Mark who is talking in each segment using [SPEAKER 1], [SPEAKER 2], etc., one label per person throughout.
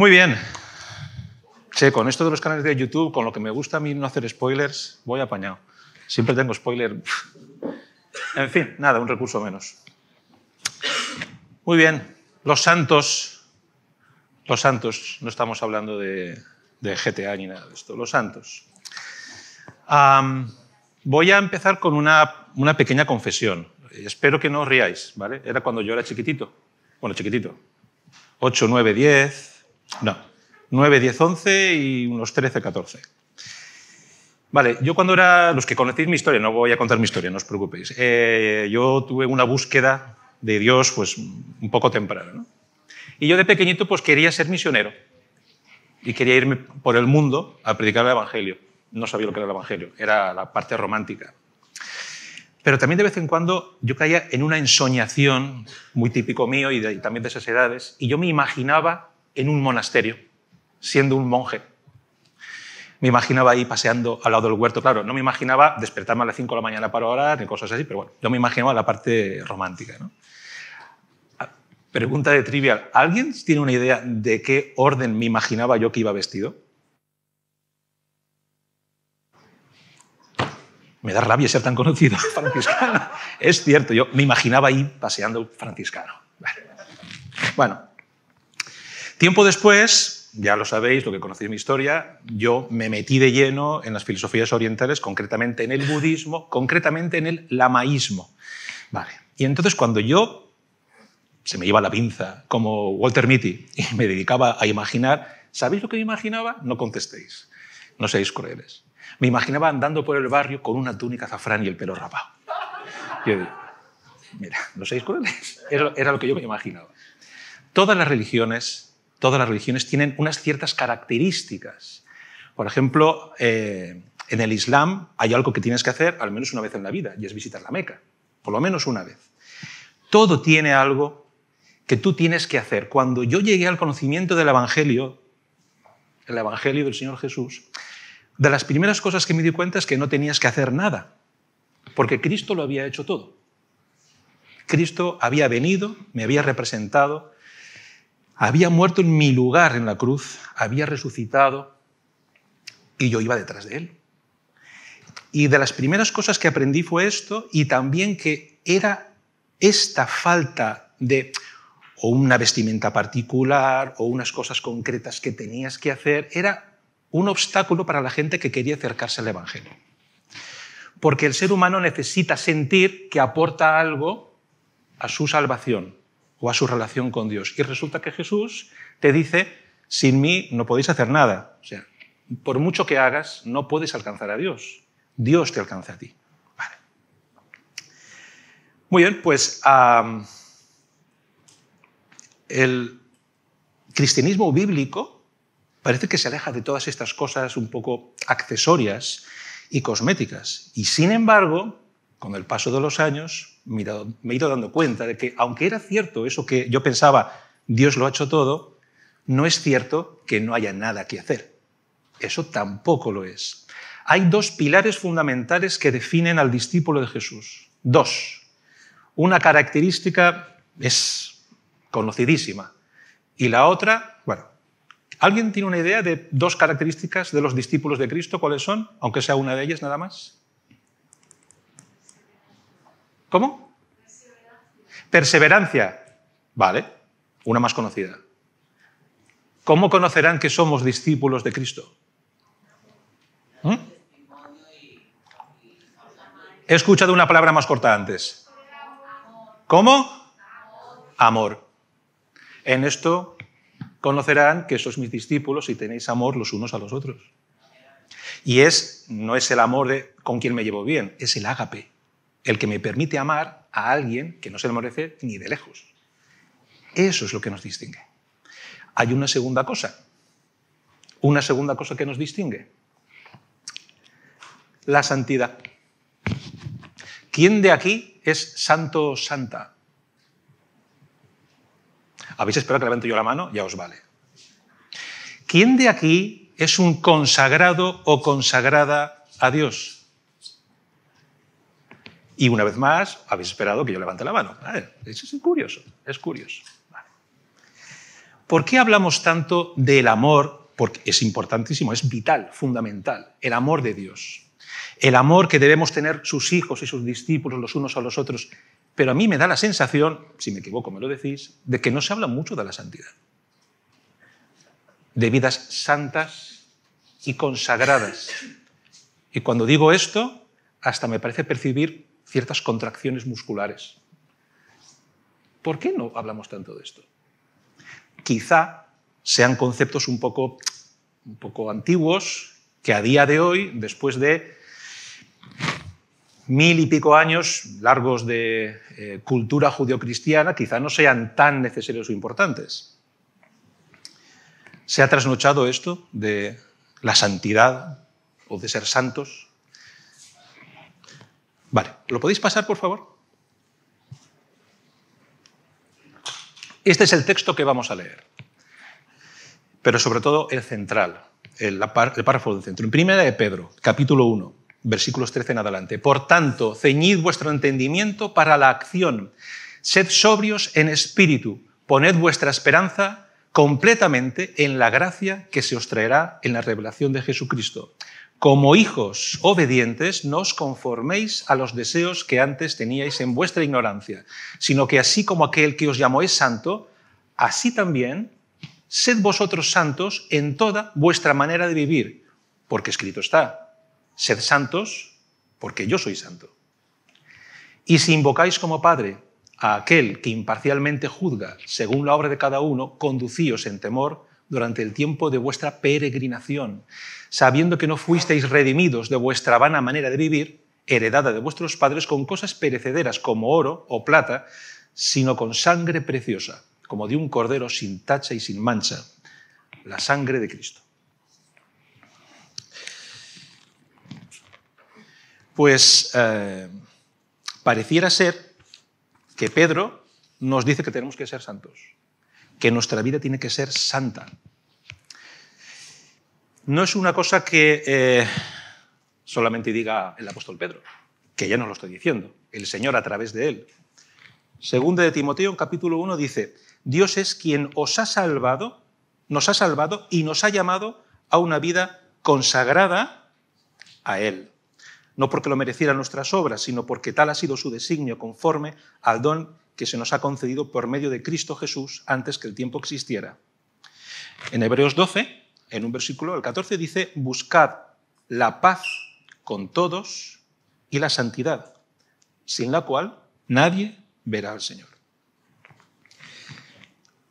[SPEAKER 1] Muy bien. Che, con esto de los canales de YouTube, con lo que me gusta a mí no hacer spoilers, voy apañado. Siempre tengo spoiler. En fin, nada, un recurso menos. Muy bien. Los santos. Los santos. No estamos hablando de GTA ni nada de esto. Los santos. Voy a empezar con una pequeña confesión. Espero que no os riáis, ¿vale? Era cuando yo era chiquitito. Bueno, chiquitito. 8, 9, 10... No. 9, 10, 11 y unos 13, 14. Vale, yo cuando era... Los que conocéis mi historia, no voy a contar mi historia, no os preocupéis. Yo tuve una búsqueda de Dios pues un poco temprana, ¿no? Y yo de pequeñito pues quería ser misionero. Y quería irme por el mundo a predicar el Evangelio. No sabía lo que era el Evangelio, era la parte romántica. Pero también de vez en cuando yo caía en una ensoñación, muy típico mío y también de esas edades, y yo me imaginaba en un monasterio, siendo un monje. Me imaginaba ahí paseando al lado del huerto. Claro, no me imaginaba despertarme a las 5 de la mañana para orar ni cosas así, pero bueno, yo me imaginaba la parte romántica, ¿no? Pregunta de trivial. ¿Alguien tiene una idea de qué orden me imaginaba yo que iba vestido? Me da rabia ser tan conocido franciscano. Es cierto, yo me imaginaba ahí paseando franciscano. Bueno, tiempo después, ya lo sabéis, lo que conocéis mi historia, yo me metí de lleno en las filosofías orientales, concretamente en el budismo, concretamente en el lamaísmo. Vale. Y entonces cuando yo se me iba la pinza, como Walter Mitty, y me dedicaba a imaginar, ¿sabéis lo que me imaginaba? No contestéis, no seáis crueles. Me imaginaba andando por el barrio con una túnica azafrán y el pelo rapado. Yo digo, mira, no seáis crueles. Era lo que yo me imaginaba. Todas las religiones tienen unas ciertas características. Por ejemplo, en el Islam hay algo que tienes que hacer al menos una vez en la vida, y es visitar la Meca, por lo menos una vez. Todo tiene algo que tú tienes que hacer. Cuando yo llegué al conocimiento del Evangelio, el Evangelio del Señor Jesús, de las primeras cosas que me di cuenta es que no tenías que hacer nada, porque Cristo lo había hecho todo. Cristo había venido, me había representado, había muerto en mi lugar en la cruz, había resucitado y yo iba detrás de él. Y de las primeras cosas que aprendí fue esto, y también que era esta falta de o una vestimenta particular o unas cosas concretas que tenías que hacer, era un obstáculo para la gente que quería acercarse al Evangelio. Porque el ser humano necesita sentir que aporta algo a su salvación o a su relación con Dios. Y resulta que Jesús te dice, sin mí no podéis hacer nada. O sea, por mucho que hagas, no puedes alcanzar a Dios. Dios te alcanza a ti. Vale. Muy bien, pues el cristianismo bíblico parece que se aleja de todas estas cosas un poco accesorias y cosméticas. Y sin embargo, con el paso de los años, me he ido dando cuenta de que, aunque era cierto eso que yo pensaba, Dios lo ha hecho todo, no es cierto que no haya nada que hacer. Eso tampoco lo es. Hay dos pilares fundamentales que definen al discípulo de Jesús. Dos. Una característica es conocidísima. Y la otra, bueno, ¿alguien tiene una idea de dos características de los discípulos de Cristo? ¿Cuáles son? Aunque sea una de ellas nada más. ¿Cómo? Perseverancia. Vale, una más conocida. ¿Cómo conocerán que somos discípulos de Cristo? He escuchado una palabra más corta antes. ¿Cómo? Amor. En esto conocerán que sois mis discípulos si tenéis amor los unos a los otros. Y no es el amor de con quien me llevo bien, es el ágape, el que me permite amar a alguien que no se le merece ni de lejos. Eso es lo que nos distingue. Hay una segunda cosa que nos distingue. La santidad. ¿Quién de aquí es santo o santa? ¿Habéis esperado que levante yo la mano? Ya os vale. ¿Quién de aquí es un consagrado o consagrada a Dios? Y una vez más, habéis esperado que yo levante la mano. Eso es curioso, es curioso. Vale. ¿Por qué hablamos tanto del amor? Porque es importantísimo, es vital, fundamental, el amor de Dios. El amor que debemos tener sus hijos y sus discípulos los unos a los otros. Pero a mí me da la sensación, si me equivoco me lo decís, de que no se habla mucho de la santidad. De vidas santas y consagradas. Y cuando digo esto, hasta me parece percibir ciertas contracciones musculares. ¿Por qué no hablamos tanto de esto? Quizá sean conceptos un poco antiguos, que a día de hoy, después de 1000 y pico años largos de cultura judeocristiana, quizá no sean tan necesarios o importantes. ¿Se ha trasnochado esto de la santidad o de ser santos? Vale, ¿lo podéis pasar, por favor? Este es el texto que vamos a leer, pero sobre todo el central, el párrafo del centro. En Primera de Pedro, capítulo 1, versículos 13 en adelante. Por tanto, ceñid vuestro entendimiento para la acción. Sed sobrios en espíritu. Poned vuestra esperanza completamente en la gracia que se os traerá en la revelación de Jesucristo. Como hijos obedientes, no os conforméis a los deseos que antes teníais en vuestra ignorancia, sino que así como aquel que os llamó es santo, así también sed vosotros santos en toda vuestra manera de vivir, porque escrito está, sed santos porque yo soy santo. Y si invocáis como Padre a aquel que imparcialmente juzga según la obra de cada uno, conducíos en temor durante el tiempo de vuestra peregrinación, sabiendo que no fuisteis redimidos de vuestra vana manera de vivir, heredada de vuestros padres con cosas perecederas como oro o plata, sino con sangre preciosa, como de un cordero sin tacha y sin mancha, la sangre de Cristo. Pues pareciera ser que Pedro nos dice que tenemos que ser santos, que nuestra vida tiene que ser santa. No es una cosa que solamente diga el apóstol Pedro, que ya nos lo estoy diciendo, el Señor a través de él. Segunda de Timoteo, en capítulo 1, dice: Dios es quien os ha salvado, nos ha salvado y nos ha llamado a una vida consagrada a Él. No porque lo merecieran nuestras obras, sino porque tal ha sido su designio conforme al don que se nos ha concedido por medio de Cristo Jesús antes que el tiempo existiera. En Hebreos 12, en un versículo, el 14, dice: buscad la paz con todos y la santidad, sin la cual nadie verá al Señor.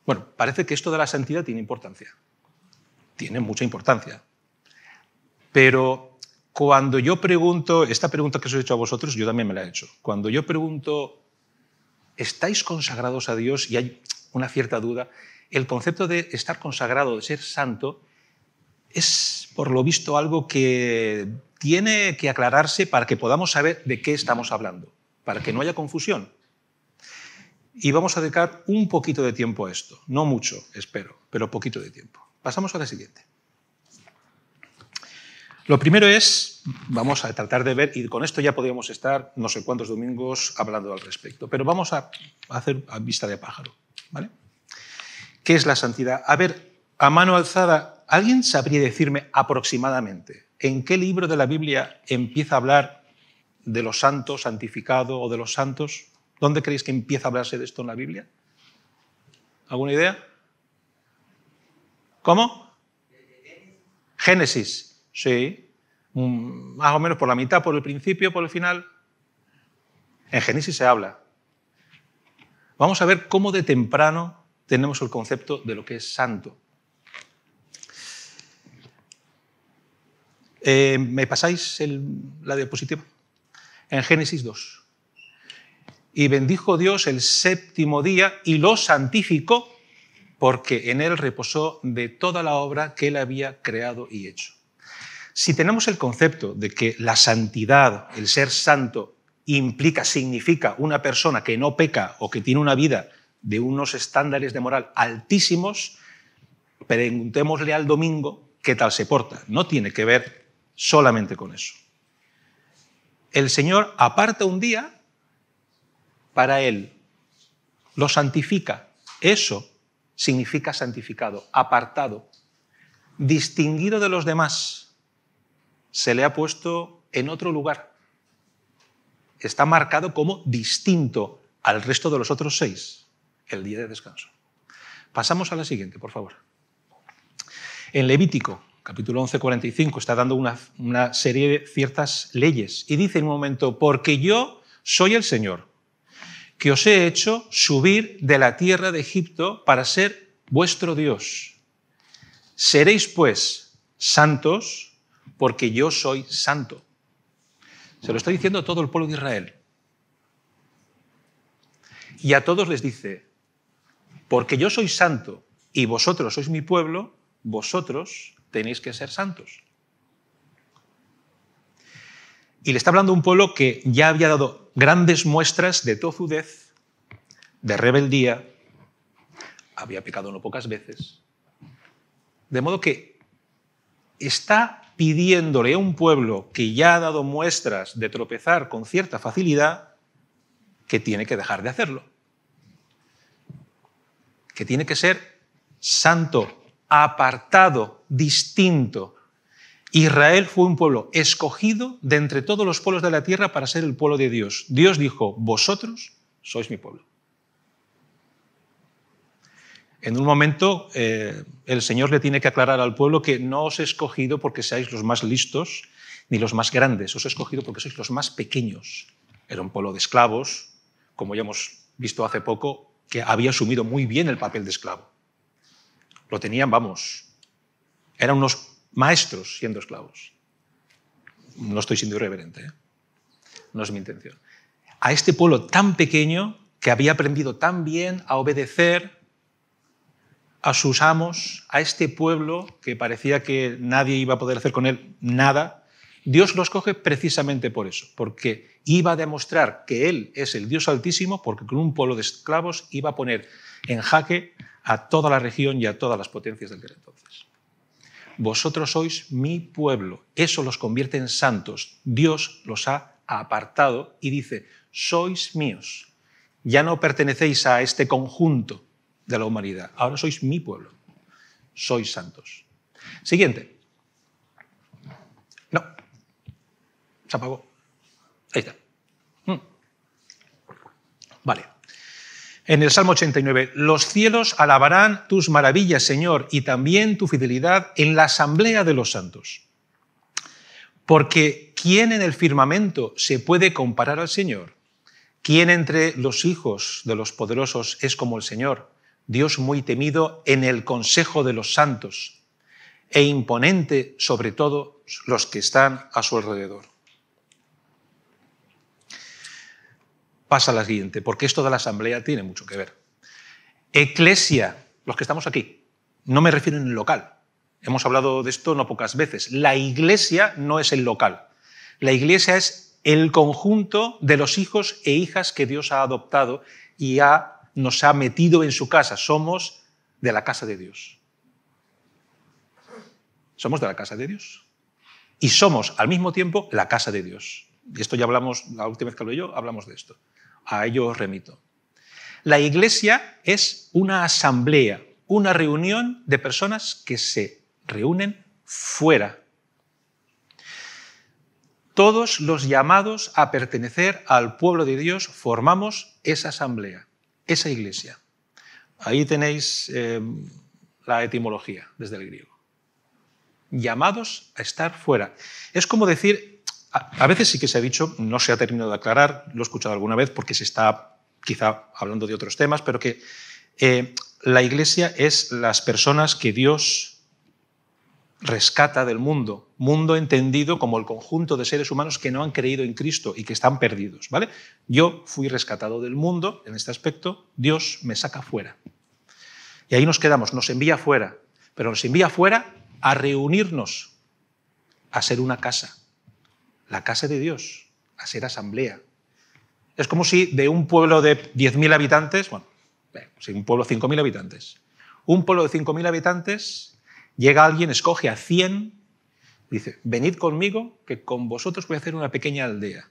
[SPEAKER 1] Bueno, parece que esto de la santidad tiene importancia. Tiene mucha importancia. Pero cuando yo pregunto, esta pregunta que os he hecho a vosotros, yo también me la he hecho. Cuando yo pregunto, ¿estáis consagrados a Dios? Y hay una cierta duda. El concepto de estar consagrado, de ser santo, es, por lo visto, algo que tiene que aclararse para que podamos saber de qué estamos hablando, para que no haya confusión. Y vamos a dedicar un poquito de tiempo a esto. No mucho, espero, pero poquito de tiempo. Pasamos a la siguiente. Lo primero es, vamos a tratar de ver, y con esto ya podríamos estar no sé cuántos domingos hablando al respecto, pero vamos a hacer a vista de pájaro, ¿vale? ¿Qué es la santidad? A ver, a mano alzada, ¿alguien sabría decirme aproximadamente en qué libro de la Biblia empieza a hablar de lo santo, santificado o de los santos? ¿Dónde creéis que empieza a hablarse de esto en la Biblia? ¿Alguna idea? ¿Cómo? Génesis. Sí, más o menos por la mitad, por el principio, por el final. En Génesis se habla. Vamos a ver cómo de temprano tenemos el concepto de lo que es santo. ¿Me pasáis la diapositiva? En Génesis 2. Y bendijo Dios el séptimo día y lo santificó porque en él reposó de toda la obra que él había creado y hecho. Si tenemos el concepto de que la santidad, el ser santo, significa una persona que no peca o que tiene una vida de unos estándares de moral altísimos, preguntémosle al domingo qué tal se porta. No tiene que ver solamente con eso. El Señor aparta un día para él, lo santifica. Eso significa santificado, apartado, distinguido de los demás. Se le ha puesto en otro lugar. Está marcado como distinto al resto de los otros 6, el día de descanso. Pasamos a la siguiente, por favor. En Levítico, capítulo 11, 45, está dando una serie de ciertas leyes y dice en un momento: porque yo soy el Señor, que os he hecho subir de la tierra de Egipto para ser vuestro Dios. Seréis, pues, santos, porque yo soy santo. Se lo está diciendo a todo el pueblo de Israel. Y a todos les dice: porque yo soy santo y vosotros sois mi pueblo, vosotros tenéis que ser santos. Y le está hablando a un pueblo que ya había dado grandes muestras de tozudez, de rebeldía, había pecado no pocas veces. De modo que está pidiéndole a un pueblo que ya ha dado muestras de tropezar con cierta facilidad que tiene que dejar de hacerlo. Que tiene que ser santo, apartado, distinto. Israel fue un pueblo escogido de entre todos los pueblos de la tierra para ser el pueblo de Dios. Dios dijo: vosotros sois mi pueblo. En un momento el Señor le tiene que aclarar al pueblo que no os he escogido porque seáis los más listos ni los más grandes, os he escogido porque sois los más pequeños. Era un pueblo de esclavos, como ya hemos visto hace poco, que había asumido muy bien el papel de esclavo. Lo tenían, eran unos maestros siendo esclavos. No estoy siendo irreverente, ¿eh? No es mi intención. A este pueblo tan pequeño, que había aprendido tan bien a obedecer a sus amos, a este pueblo que parecía que nadie iba a poder hacer con él nada, Dios lo escoge precisamente por eso, porque iba a demostrar que Él es el Dios Altísimo, porque con un pueblo de esclavos iba a poner en jaque a toda la región y a todas las potencias de aquel entonces. Vosotros sois mi pueblo, eso los convierte en santos. Dios los ha apartado y dice: sois míos, ya no pertenecéis a este conjunto de la humanidad, ahora sois mi pueblo, sois santos. Siguiente. No, se apagó. Ahí está. Vale. En el Salmo 89, los cielos alabarán tus maravillas, Señor, y también tu fidelidad en la asamblea de los santos. Porque ¿quién en el firmamento se puede comparar al Señor? ¿Quién entre los hijos de los poderosos es como el Señor? Dios muy temido en el consejo de los santos e imponente sobre todos los que están a su alrededor. Pasa a la siguiente, porque esto de la asamblea tiene mucho que ver. Eclesia, los que estamos aquí, no me refiero en el local. Hemos hablado de esto no pocas veces. La iglesia no es el local. La iglesia es el conjunto de los hijos e hijas que Dios ha adoptado y nos ha metido en su casa. Somos de la casa de Dios. Somos de la casa de Dios. Y somos al mismo tiempo la casa de Dios. Y esto ya hablamos, la última vez que hablé yo, hablamos de esto. A ello os remito. La iglesia es una asamblea, una reunión de personas que se reúnen fuera. Todos los llamados a pertenecer al pueblo de Dios formamos esa asamblea, esa iglesia. Ahí tenéis la etimología desde el griego. Llamados a estar fuera. Es como decir, a veces sí que se ha dicho, no se ha terminado de aclarar, lo he escuchado alguna vez porque se está quizá hablando de otros temas, pero que la iglesia es las personas que Dios rescata del mundo, mundo entendido como el conjunto de seres humanos que no han creído en Cristo y que están perdidos, ¿vale? Yo fui rescatado del mundo en este aspecto, Dios me saca fuera. Y ahí nos quedamos, nos envía fuera, pero nos envía fuera a reunirnos, a ser una casa, la casa de Dios, a ser asamblea. Es como si de un pueblo de 10.000 habitantes, bueno, si un pueblo de 5.000 habitantes, un pueblo de 5.000 habitantes, llega alguien, escoge a 100, dice, venid conmigo, que con vosotros voy a hacer una pequeña aldea.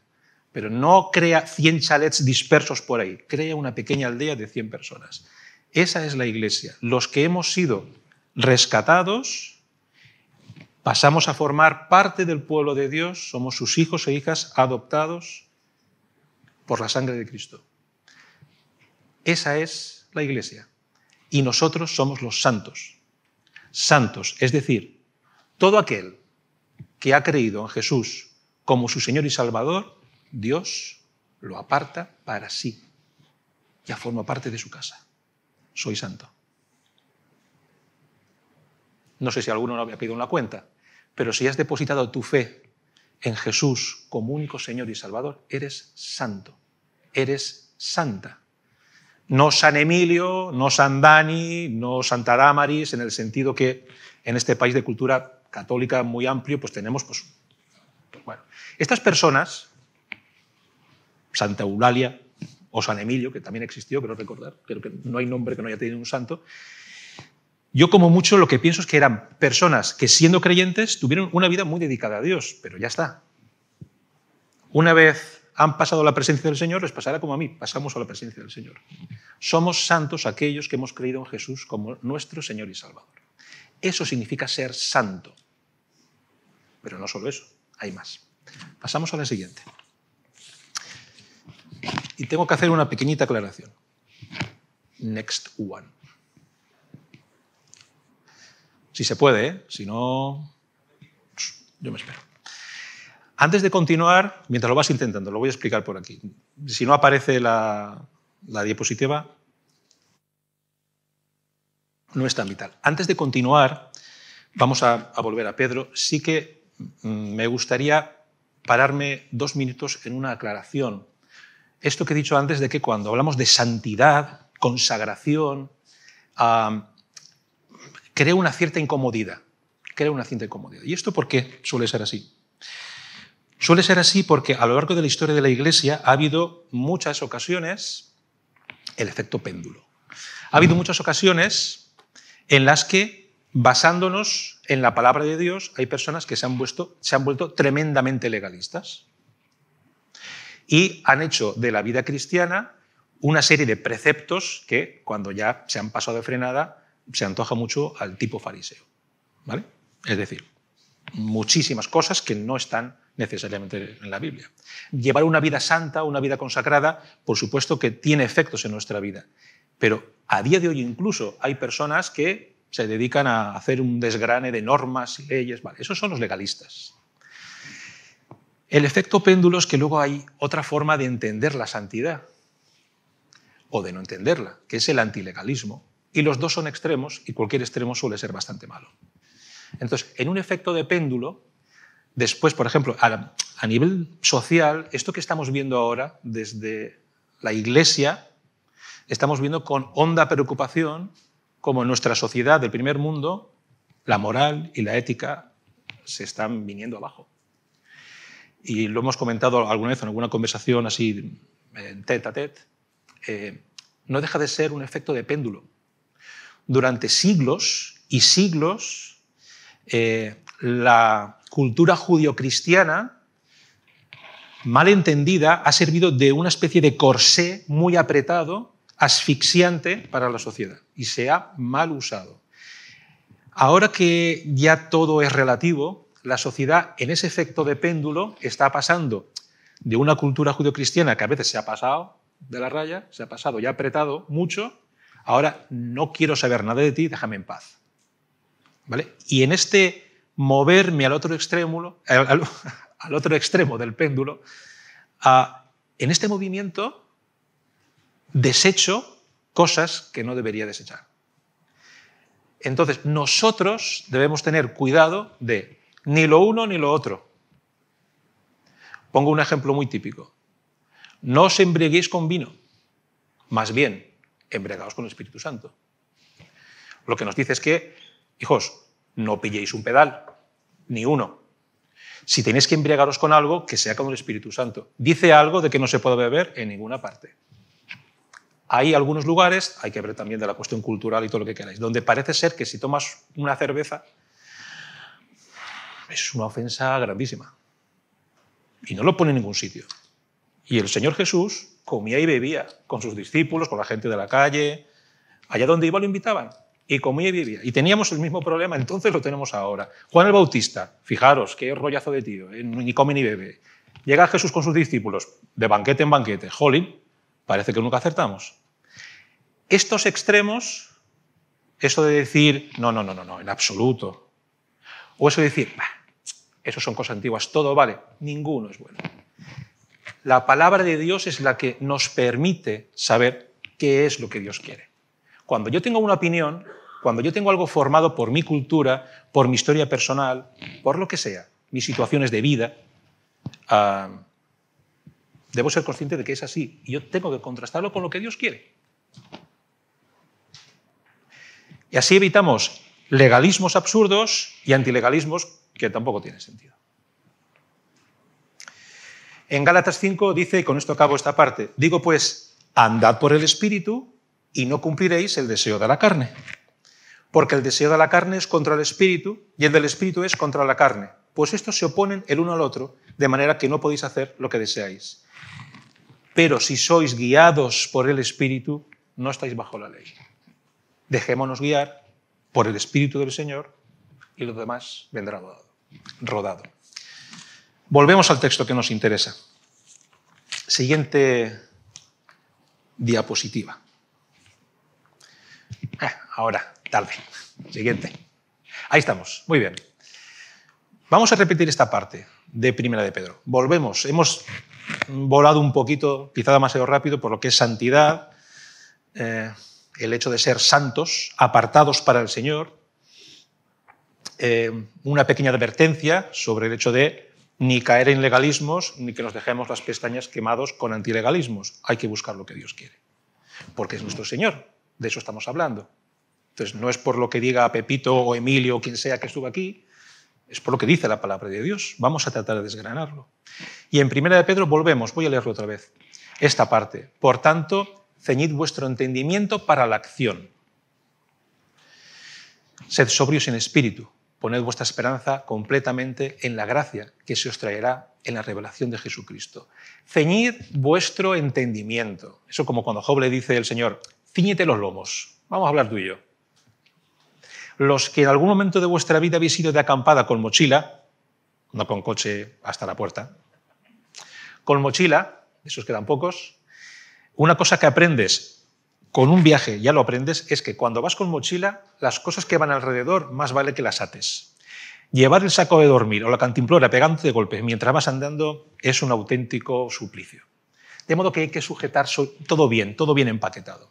[SPEAKER 1] Pero no crea 100 chalets dispersos por ahí, crea una pequeña aldea de 100 personas. Esa es la Iglesia. Los que hemos sido rescatados, pasamos a formar parte del pueblo de Dios, somos sus hijos e hijas adoptados por la sangre de Cristo. Esa es la Iglesia. Y nosotros somos los santos. Santos, es decir, todo aquel que ha creído en Jesús como su Señor y Salvador, Dios lo aparta para sí. Ya forma parte de su casa. Soy santo. No sé si alguno lo había pedido en la cuenta, pero si has depositado tu fe en Jesús como único Señor y Salvador, eres santo, eres santa. No San Emilio, no San Dani, no Santa Damaris, en el sentido que en este país de cultura católica muy amplio, pues tenemos, bueno, estas personas, Santa Eulalia o San Emilio, que también existió, creo recordar, creo que no hay nombre que no haya tenido un santo. Yo como mucho lo que pienso es que eran personas que siendo creyentes tuvieron una vida muy dedicada a Dios, pero ya está. Una vez han pasado a la presencia del Señor, les pasará como a mí, pasamos a la presencia del Señor. Somos santos aquellos que hemos creído en Jesús como nuestro Señor y Salvador. Eso significa ser santo. Pero no solo eso, hay más. Pasamos a la siguiente. Y tengo que hacer una pequeñita aclaración. Next one. Si se puede, ¿eh? Si no, yo me espero. Antes de continuar, mientras lo vas intentando, lo voy a explicar por aquí. Si no aparece la diapositiva, no es tan vital. Antes de continuar, vamos a volver a Pedro. Sí que me gustaría pararme 2 minutos en una aclaración. Esto que he dicho antes de que cuando hablamos de santidad, consagración, crea una cierta incomodidad. ¿Y esto por qué suele ser así? Suele ser así porque a lo largo de la historia de la Iglesia ha habido muchas ocasiones el efecto péndulo. Ha habido muchas ocasiones en las que, basándonos en la palabra de Dios, hay personas que se han vuelto tremendamente legalistas y han hecho de la vida cristiana una serie de preceptos que, cuando ya se han pasado de frenada, se antoja mucho al tipo fariseo, ¿vale? Es decir, muchísimas cosas que no están necesariamente en la Biblia. Llevar una vida santa, una vida consagrada, por supuesto que tiene efectos en nuestra vida, pero a día de hoy incluso hay personas que se dedican a hacer un desgrane de normas y leyes. Vale, esos son los legalistas. El efecto péndulo es que luego hay otra forma de entender la santidad, o de no entenderla, que es el antilegalismo. Y los dos son extremos, y cualquier extremo suele ser bastante malo. Entonces, en un efecto de péndulo, después, por ejemplo, a nivel social, esto que estamos viendo ahora desde la Iglesia, estamos viendo con honda preocupación cómo en nuestra sociedad del primer mundo la moral y la ética se están viniendo abajo. Y lo hemos comentado alguna vez en alguna conversación así, tête a tête, no deja de ser un efecto de péndulo. Durante siglos y siglos, la cultura judio-cristiana, mal entendida, ha servido de una especie de corsé muy apretado, asfixiante para la sociedad, y se ha mal usado. Ahora que ya todo es relativo, la sociedad en ese efecto de péndulo está pasando de una cultura judio-cristiana que a veces se ha pasado de la raya, se ha pasado y ha apretado mucho, ahora no quiero saber nada de ti, déjame en paz. ¿Vale? Y en este moverme al otro extremo del péndulo, en este movimiento desecho cosas que no debería desechar. Entonces, nosotros debemos tener cuidado de ni lo uno ni lo otro. Pongo un ejemplo muy típico. No os embriaguéis con vino, más bien, embriagaos con el Espíritu Santo. Lo que nos dice es que, hijos, no pilléis un pedal, ni uno. Si tenéis que embriagaros con algo, que sea con el Espíritu Santo. Dice algo de que no se puede beber en ninguna parte. Hay algunos lugares, hay que ver también de la cuestión cultural y todo lo que queráis, donde parece ser que si tomas una cerveza es una ofensa grandísima. Y no lo pone en ningún sitio. Y el Señor Jesús comía y bebía con sus discípulos, con la gente de la calle, Allá donde iba lo invitaban. Y comía y vivía. Y teníamos el mismo problema, entonces lo tenemos ahora. Juan el Bautista, fijaros, qué rollazo de tío, ni come ni bebe. Llega Jesús con sus discípulos, de banquete en banquete. Jolín, parece que nunca acertamos. Estos extremos, eso de decir, no, en absoluto. O eso de decir, eso son cosas antiguas, todo vale. Ninguno es bueno. La palabra de Dios es la que nos permite saber qué es lo que Dios quiere. Cuando yo tengo una opinión, cuando yo tengo algo formado por mi cultura, por mi historia personal, por lo que sea, mis situaciones de vida, debo ser consciente de que es así. Y yo tengo que contrastarlo con lo que Dios quiere. Y así evitamos legalismos absurdos y antilegalismos que tampoco tienen sentido. En Gálatas 5 dice, y con esto acabo esta parte, digo pues, andad por el Espíritu y no cumpliréis el deseo de la carne. Porque el deseo de la carne es contra el Espíritu y el del Espíritu es contra la carne. Pues estos se oponen el uno al otro, de manera que no podéis hacer lo que deseáis. Pero si sois guiados por el Espíritu, no estáis bajo la ley. Dejémonos guiar por el Espíritu del Señor y lo demás vendrá rodado. Volvemos al texto que nos interesa. Siguiente diapositiva. Ahora, tarde. Siguiente. Ahí estamos. Muy bien. Vamos a repetir esta parte de Primera de Pedro. Volvemos. Hemos volado un poquito, quizá demasiado rápido, por lo que es santidad, el hecho de ser santos, apartados para el Señor, una pequeña advertencia sobre el hecho de ni caer en legalismos, ni que nos dejemos las pestañas quemados con antilegalismos. Hay que buscar lo que Dios quiere, porque es nuestro Señor, de eso estamos hablando. Entonces, no es por lo que diga Pepito o Emilio o quien sea que estuvo aquí, es por lo que dice la palabra de Dios. Vamos a tratar de desgranarlo. Y en Primera de Pedro volvemos, voy a leerlo otra vez, esta parte. Por tanto, ceñid vuestro entendimiento para la acción. Sed sobrios en espíritu. Poned vuestra esperanza completamente en la gracia que se os traerá en la revelación de Jesucristo. Ceñid vuestro entendimiento. Eso como cuando Job le dice el Señor, cíñete los lomos. Vamos a hablar tú y yo. Los que en algún momento de vuestra vida habéis ido de acampada con mochila, no con coche hasta la puerta, con mochila, esos quedan pocos, una cosa que aprendes con un viaje, ya lo aprendes, es que cuando vas con mochila, las cosas que van alrededor más vale que las ates. Llevar el saco de dormir o la cantimplora pegándote de golpes mientras vas andando es un auténtico suplicio. De modo que hay que sujetar todo bien empaquetado.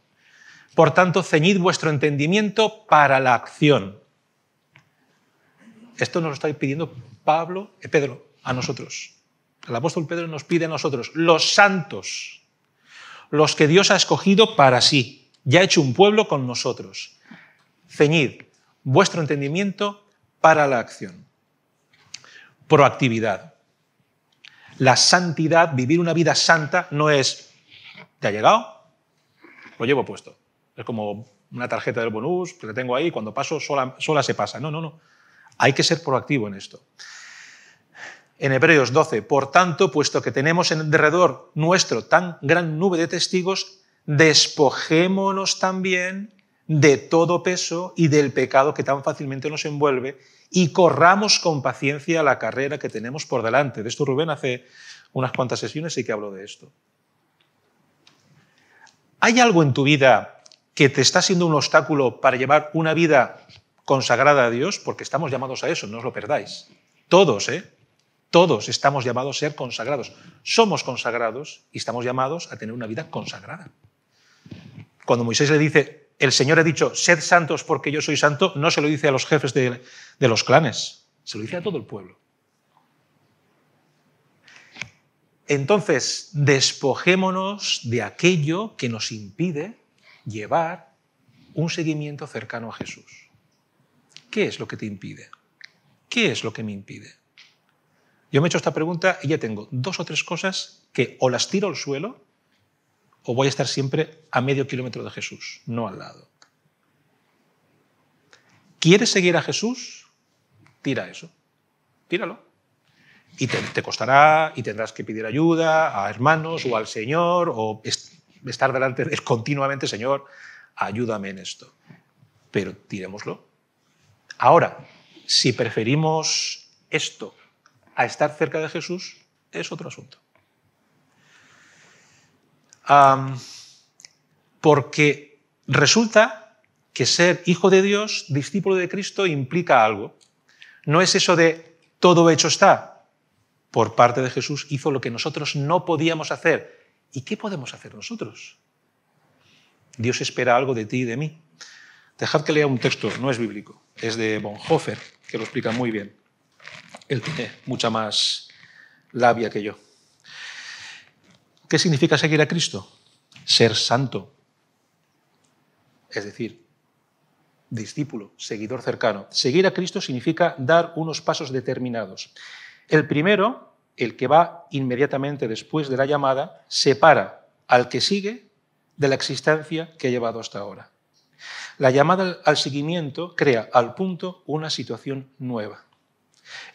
[SPEAKER 1] Por tanto, ceñid vuestro entendimiento para la acción. Esto nos lo está pidiendo Pedro a nosotros. El apóstol Pedro nos pide a nosotros, los santos, los que Dios ha escogido para sí, ya ha hecho un pueblo con nosotros. Ceñid vuestro entendimiento para la acción. Proactividad. La santidad, vivir una vida santa, no es, ¿te ha llegado? Lo llevo puesto. Es como una tarjeta del bonus que la tengo ahí, cuando paso sola se pasa. No. Hay que ser proactivo en esto. En Hebreos 12, por tanto, puesto que tenemos en derredor nuestro tan gran nube de testigos, despojémonos también de todo peso y del pecado que tan fácilmente nos envuelve y corramos con paciencia la carrera que tenemos por delante. De esto Rubén hace unas cuantas sesiones sí que habló de esto. ¿Hay algo en tu vida que te está siendo un obstáculo para llevar una vida consagrada a Dios? Porque estamos llamados a eso, no os lo perdáis. Todos, Todos estamos llamados a ser consagrados. Somos consagrados y estamos llamados a tener una vida consagrada. Cuando Moisés le dice, el Señor ha dicho, sed santos porque yo soy santo, no se lo dice a los jefes de los clanes, se lo dice a todo el pueblo. Entonces, despojémonos de aquello que nos impide llevar un seguimiento cercano a Jesús. ¿Qué es lo que te impide? ¿Qué es lo que me impide? Yo me he hecho esta pregunta y ya tengo 2 o 3 cosas que o las tiro al suelo o voy a estar siempre a medio kilómetro de Jesús, no al lado. ¿Quieres seguir a Jesús? Tira eso, tíralo. Y te costará y tendrás que pedir ayuda a hermanos o al Señor o estar delante de él continuamente, Señor, ayúdame en esto. Pero tirémoslo. Ahora, si preferimos esto a estar cerca de Jesús, es otro asunto. Porque resulta que ser hijo de Dios, discípulo de Cristo, implica algo. No es eso de todo hecho está. Por parte de Jesús hizo lo que nosotros no podíamos hacer. ¿Y qué podemos hacer nosotros? Dios espera algo de ti y de mí. Dejad que lea un texto, no es bíblico, es de Bonhoeffer, que lo explica muy bien. Él tiene mucha más labia que yo. ¿Qué significa seguir a Cristo? Ser santo. Es decir, discípulo, seguidor cercano. Seguir a Cristo significa dar unos pasos determinados. El primero, el que va inmediatamente después de la llamada, separa al que sigue de la existencia que ha llevado hasta ahora. La llamada al seguimiento crea al punto una situación nueva.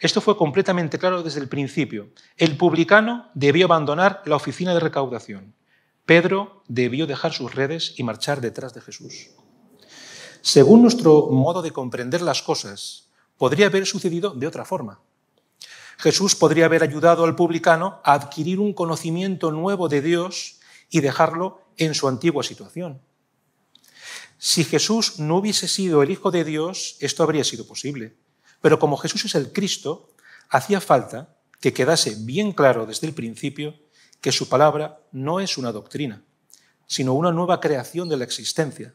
[SPEAKER 1] Esto fue completamente claro desde el principio. El publicano debió abandonar la oficina de recaudación. Pedro debió dejar sus redes y marchar detrás de Jesús. Según nuestro modo de comprender las cosas, podría haber sucedido de otra forma. Jesús podría haber ayudado al publicano a adquirir un conocimiento nuevo de Dios y dejarlo en su antigua situación. Si Jesús no hubiese sido el Hijo de Dios, esto habría sido posible. Pero como Jesús es el Cristo, hacía falta que quedase bien claro desde el principio que su palabra no es una doctrina, sino una nueva creación de la existencia.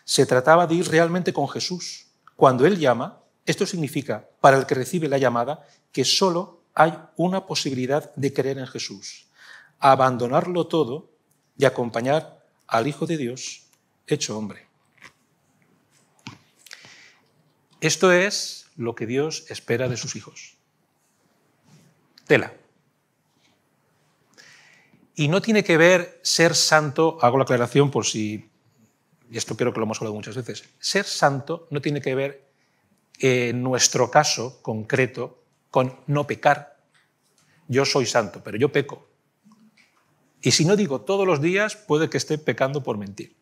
[SPEAKER 1] Se trataba de ir realmente con Jesús. Cuando Él llama, esto significa, para el que recibe la llamada, que solo hay una posibilidad de creer en Jesús, abandonarlo todo y acompañar al Hijo de Dios hecho hombre. Esto es lo que Dios espera de sus hijos. Tela. Y no tiene que ver ser santo, hago la aclaración por si, y esto creo que lo hemos hablado muchas veces, ser santo no tiene que ver, en nuestro caso concreto, con no pecar. Yo soy santo, pero yo peco. Y si no digo todos los días, puede que esté pecando por mentir.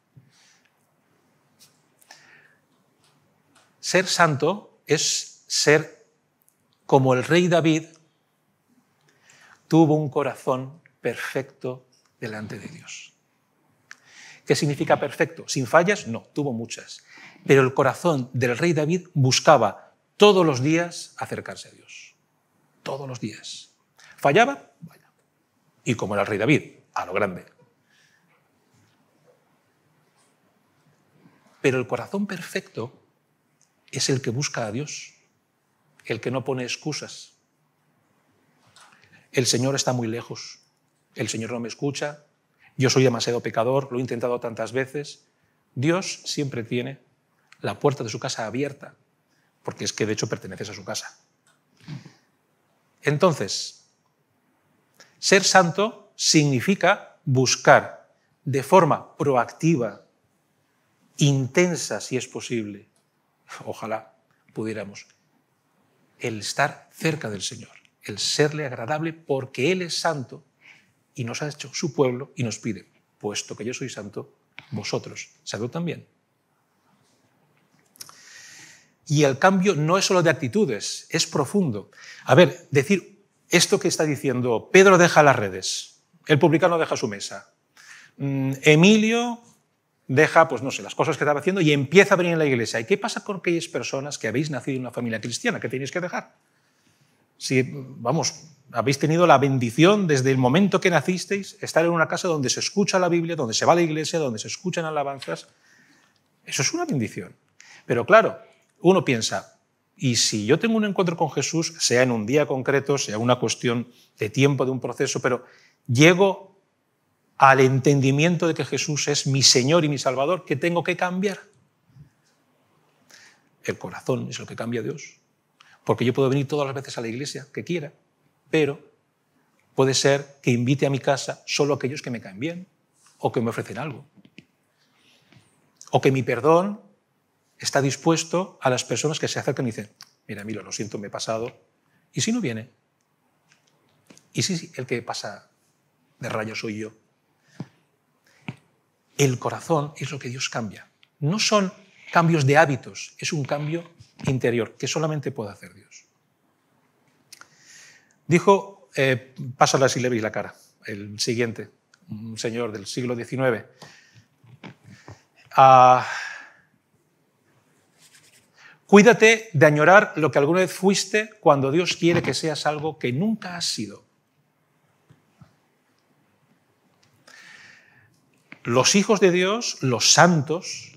[SPEAKER 1] Ser santo es ser como el rey David tuvo un corazón perfecto delante de Dios. ¿Qué significa perfecto? ¿Sin fallas? No, tuvo muchas. Pero el corazón del rey David buscaba todos los días acercarse a Dios. Todos los días. ¿Fallaba? Vaya. Y como era el rey David, a lo grande. Pero el corazón perfecto es el que busca a Dios, el que no pone excusas. El Señor está muy lejos, el Señor no me escucha, yo soy demasiado pecador, lo he intentado tantas veces. Dios siempre tiene la puerta de su casa abierta, porque es que de hecho perteneces a su casa. Entonces, ser santo significa buscar de forma proactiva, intensa si es posible, ojalá pudiéramos, el estar cerca del Señor, el serle agradable porque Él es santo y nos ha hecho su pueblo y nos pide, puesto que yo soy santo, vosotros, ¿sabed también? Y el cambio no es solo de actitudes, es profundo. A ver, decir esto que está diciendo, Pedro deja las redes, el publicano deja su mesa, Emilio deja, pues no sé, las cosas que estaba haciendo y empieza a venir en la iglesia. ¿Y qué pasa con aquellas personas que habéis nacido en una familia cristiana? ¿Qué tenéis que dejar? Si, vamos, habéis tenido la bendición desde el momento que nacisteis, estar en una casa donde se escucha la Biblia, donde se va a la iglesia, donde se escuchan alabanzas. Eso es una bendición. Pero claro, uno piensa, y si yo tengo un encuentro con Jesús, sea en un día concreto, sea una cuestión de tiempo, de un proceso, pero llego al entendimiento de que Jesús es mi Señor y mi Salvador, ¿qué tengo que cambiar? El corazón es lo que cambia a Dios. Porque yo puedo venir todas las veces a la iglesia que quiera, pero puede ser que invite a mi casa solo a aquellos que me caen bien o que me ofrecen algo. O que mi perdón está dispuesto a las personas que se acercan y dicen, mira, Milo, lo siento, me he pasado. ¿Y si no viene? ¿Y si el que pasa de raya soy yo? el corazón es lo que Dios cambia. No son cambios de hábitos, es un cambio interior que solamente puede hacer Dios. Dijo, pásala si le veis la cara, el siguiente, un señor del siglo XIX. Cuídate de añorar lo que alguna vez fuiste cuando Dios quiere que seas algo que nunca has sido. Los hijos de Dios, los santos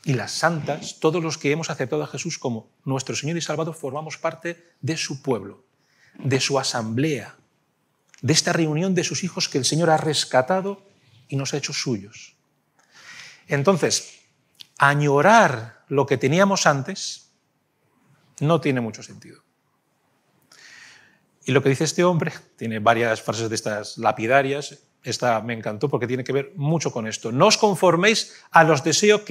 [SPEAKER 1] y las santas, todos los que hemos aceptado a Jesús como nuestro Señor y Salvador, formamos parte de su pueblo, de su asamblea, de esta reunión de sus hijos que el Señor ha rescatado y nos ha hecho suyos. Entonces, añorar lo que teníamos antes no tiene mucho sentido. Y lo que dice este hombre, tiene varias frases de estas lapidarias, esta me encantó porque tiene que ver mucho con esto. No os conforméis a los deseos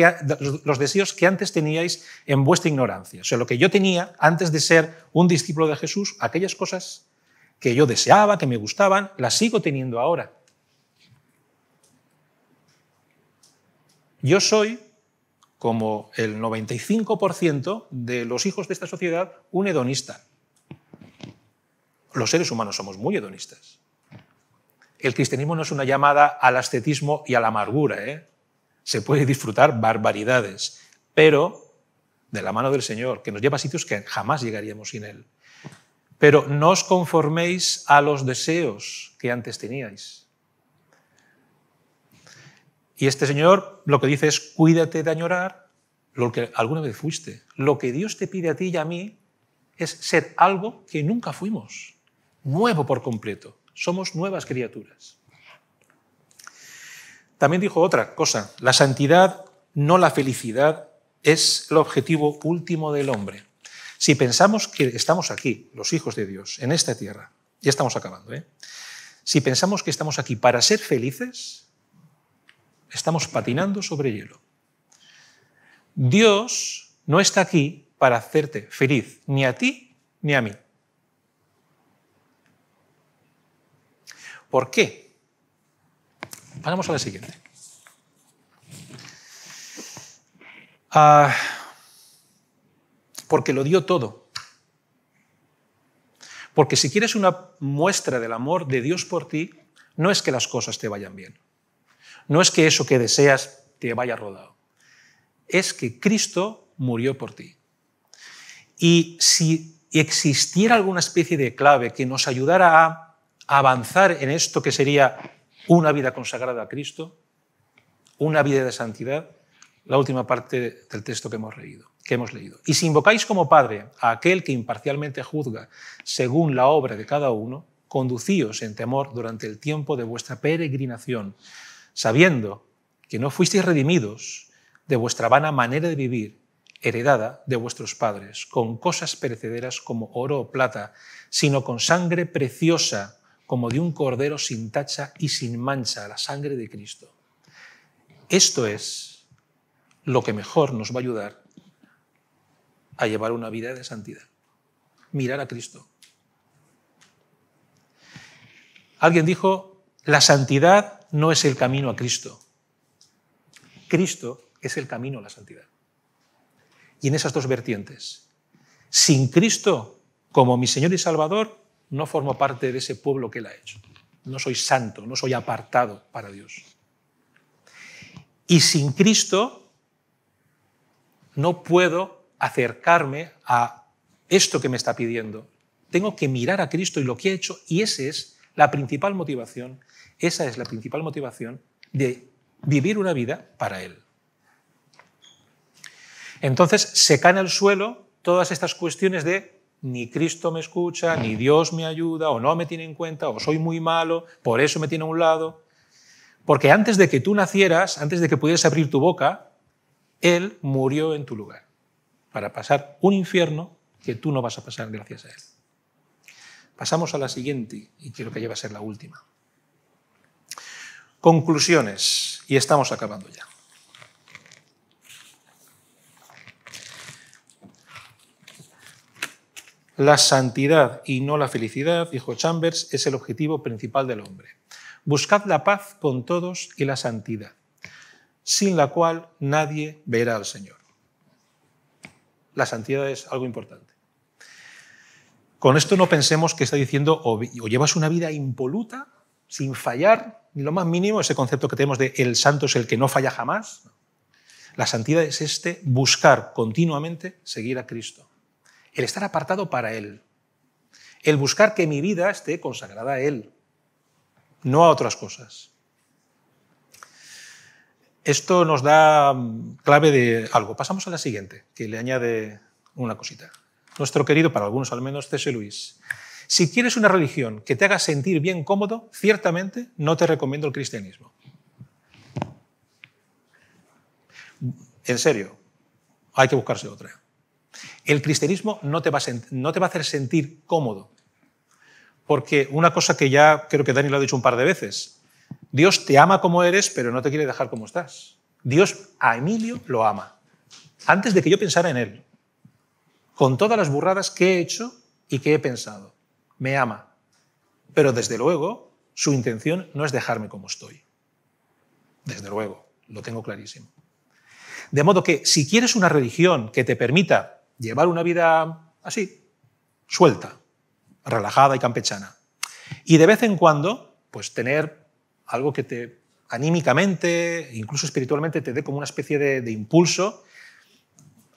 [SPEAKER 1] que antes teníais en vuestra ignorancia. O sea, lo que yo tenía antes de ser un discípulo de Jesús, aquellas cosas que yo deseaba, que me gustaban, las sigo teniendo ahora. Yo soy, como el 95% de los hijos de esta sociedad, un hedonista. Los seres humanos somos muy hedonistas. El cristianismo no es una llamada al ascetismo y a la amargura, ¿eh? Se puede disfrutar barbaridades, pero de la mano del Señor, que nos lleva a sitios que jamás llegaríamos sin Él. Pero no os conforméis a los deseos que antes teníais. Y este Señor lo que dice es, cuídate de añorar lo que alguna vez fuiste. Lo que Dios te pide a ti y a mí es ser algo que nunca fuimos, nuevo por completo. Somos nuevas criaturas. También dijo otra cosa, la santidad, no la felicidad, es el objetivo último del hombre. Si pensamos que estamos aquí, los hijos de Dios, en esta tierra, ya estamos acabando, si pensamos que estamos aquí para ser felices, estamos patinando sobre hielo. Dios no está aquí para hacerte feliz, ni a ti ni a mí. ¿Por qué? Pasamos a la siguiente. Porque lo dio todo. Porque si quieres una muestra del amor de Dios por ti, no es que las cosas te vayan bien. No es que eso que deseas te vaya rodado. Es que Cristo murió por ti. Y si existiera alguna especie de clave que nos ayudara a avanzar en esto que sería una vida consagrada a Cristo, una vida de santidad, la última parte del texto que hemos leído. Y si invocáis como Padre a aquel que imparcialmente juzga según la obra de cada uno, conducíos en temor durante el tiempo de vuestra peregrinación, sabiendo que no fuisteis redimidos de vuestra vana manera de vivir, heredada de vuestros padres, con cosas perecederas como oro o plata, sino con sangre preciosa, como de un cordero sin tacha y sin mancha, la sangre de Cristo. Esto es lo que mejor nos va a ayudar a llevar una vida de santidad. Mirar a Cristo. Alguien dijo, la santidad no es el camino a Cristo. Cristo es el camino a la santidad. Y en esas dos vertientes. Sin Cristo, como mi Señor y Salvador, no formo parte de ese pueblo que Él ha hecho. No soy santo, no soy apartado para Dios. Y sin Cristo no puedo acercarme a esto que me está pidiendo. Tengo que mirar a Cristo y lo que ha hecho, y esa es la principal motivación de vivir una vida para Él. Entonces se caen al suelo todas estas cuestiones de ni Cristo me escucha, ni Dios me ayuda, o no me tiene en cuenta, o soy muy malo, por eso me tiene a un lado. Porque antes de que tú nacieras, antes de que pudieras abrir tu boca, Él murió en tu lugar, para pasar un infierno que tú no vas a pasar gracias a Él. Pasamos a la siguiente, y quiero que lleve a ser la última. Conclusiones, y estamos acabando ya. La santidad y no la felicidad, dijo Chambers, es el objetivo principal del hombre. Buscad la paz con todos y la santidad. sin la cual nadie verá al Señor. La santidad es algo importante. Con esto no pensemos que está diciendo o llevas una vida impoluta, sin fallar, ni lo más mínimo, ese concepto que tenemos de el santo es el que no falla jamás. La santidad es buscar continuamente seguir a Cristo. El estar apartado para Él. El buscar que mi vida esté consagrada a Él, no a otras cosas. Esto nos da clave de algo. Pasamos a la siguiente, que le añade una cosita. Nuestro querido, para algunos al menos, C.S. Lewis. Si quieres una religión que te haga sentir bien cómodo, ciertamente no te recomiendo el cristianismo. En serio, hay que buscarse otra. El cristianismo no te va a hacer sentir cómodo. Porque una cosa que ya creo que Dani lo ha dicho un par de veces, Dios te ama como eres, pero no te quiere dejar como estás. Dios a Emilio lo ama. Antes de que yo pensara en él, con todas las burradas que he hecho y que he pensado, me ama. Pero desde luego, su intención no es dejarme como estoy. Desde luego, lo tengo clarísimo. De modo que si quieres una religión que te permita llevar una vida así, suelta, relajada y campechana, y de vez en cuando, pues tener algo que te anímicamente, incluso espiritualmente, te dé como una especie de impulso,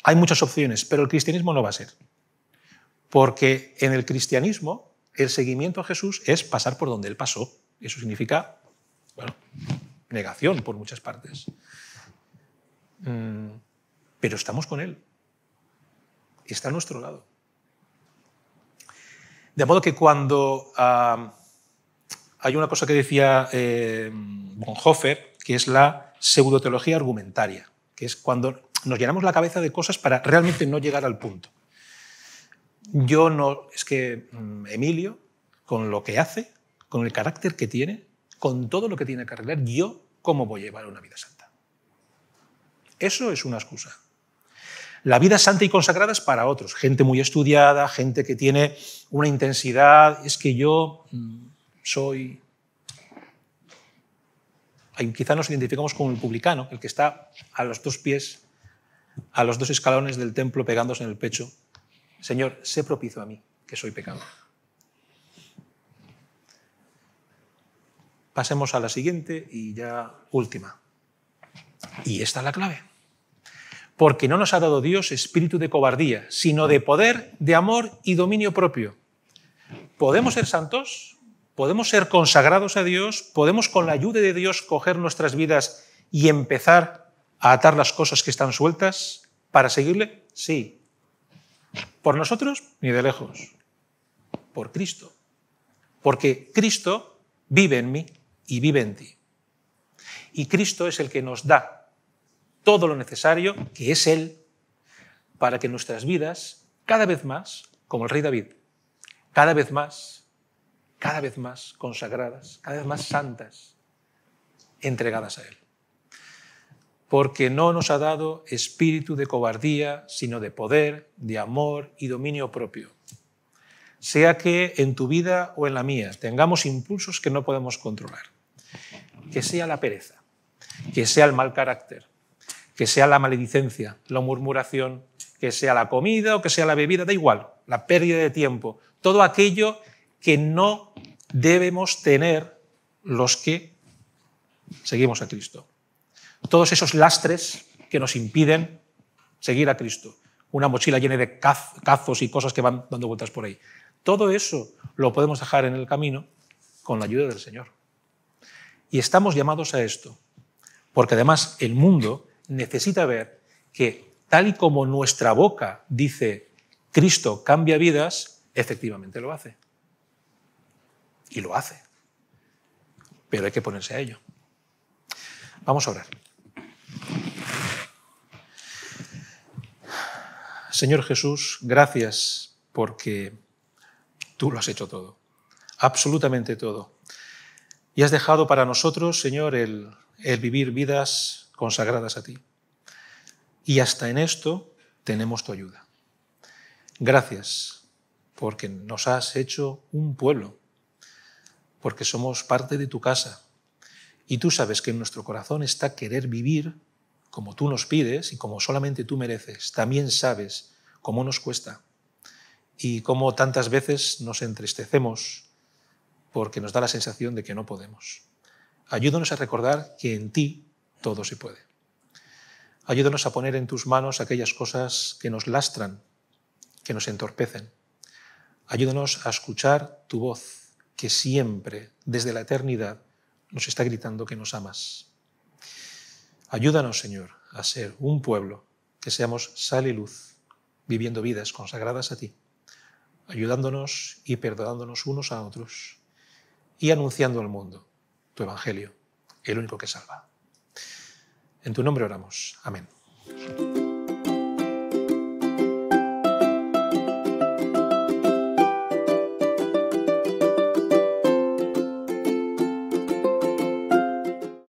[SPEAKER 1] hay muchas opciones, pero el cristianismo no va a ser. Porque en el cristianismo el seguimiento a Jesús es pasar por donde Él pasó. Eso significa, bueno, negación por muchas partes. Pero estamos con Él. Está a nuestro lado. De modo que cuando hay una cosa que decía Bonhoeffer, que es la pseudoteología argumentaria, que es cuando nos llenamos la cabeza de cosas para realmente no llegar al punto. Es que Emilio, con lo que hace, con el carácter que tiene, con todo lo que tiene que arreglar, yo, ¿cómo voy a llevar una vida santa? Eso es una excusa. La vida santa y consagrada es para otros, gente muy estudiada, gente que tiene una intensidad. Es que yo soy... Quizá nos identificamos con el publicano, el que está a los 2 pies, a los 2 escalones del templo pegándose en el pecho. Señor, sé propicio a mí, que soy pecador. Pasemos a la siguiente y ya última. Y esta es la clave. Porque no nos ha dado Dios espíritu de cobardía, sino de poder, de amor y dominio propio. ¿Podemos ser santos? ¿Podemos ser consagrados a Dios? ¿Podemos con la ayuda de Dios coger nuestras vidas y empezar a atar las cosas que están sueltas para seguirle? Sí. ¿Por nosotros? Ni de lejos. Por Cristo. Porque Cristo vive en mí y vive en ti. Y Cristo es el que nos da todo lo necesario, que es Él, para que nuestras vidas, cada vez más, como el rey David, cada vez más consagradas, cada vez más santas, entregadas a Él. Porque no nos ha dado espíritu de cobardía, sino de poder, de amor y dominio propio. Sea que en tu vida o en la mía tengamos impulsos que no podemos controlar, que sea la pereza, que sea el mal carácter, que sea la maledicencia, la murmuración, que sea la comida o que sea la bebida, da igual, la pérdida de tiempo, todo aquello que no debemos tener los que seguimos a Cristo. Todos esos lastres que nos impiden seguir a Cristo. Una mochila llena de cazos y cosas que van dando vueltas por ahí. Todo eso lo podemos dejar en el camino con la ayuda del Señor. Y estamos llamados a esto, porque además el mundo necesita ver que tal y como nuestra boca dice Cristo cambia vidas, efectivamente lo hace. Y lo hace. Pero hay que ponerse a ello. Vamos a orar. Señor Jesús, gracias porque tú lo has hecho todo, absolutamente todo. Y has dejado para nosotros, Señor, el vivir vidas consagradas a ti. Y hasta en esto tenemos tu ayuda. Gracias porque nos has hecho un pueblo, porque somos parte de tu casa Y tú sabes que en nuestro corazón está querer vivir como tú nos pides y como solamente tú mereces. También sabes cómo nos cuesta y cómo tantas veces nos entristecemos porque nos da la sensación de que no podemos. Ayúdanos a recordar que en ti todo se puede. Ayúdanos a poner en tus manos aquellas cosas que nos lastran, que nos entorpecen. Ayúdanos a escuchar tu voz, que siempre, desde la eternidad, nos está gritando que nos amas. Ayúdanos, Señor, a ser un pueblo, que seamos sal y luz, viviendo vidas consagradas a ti, ayudándonos y perdonándonos unos a otros y anunciando al mundo tu evangelio, el único que salva. En tu nombre oramos. Amén.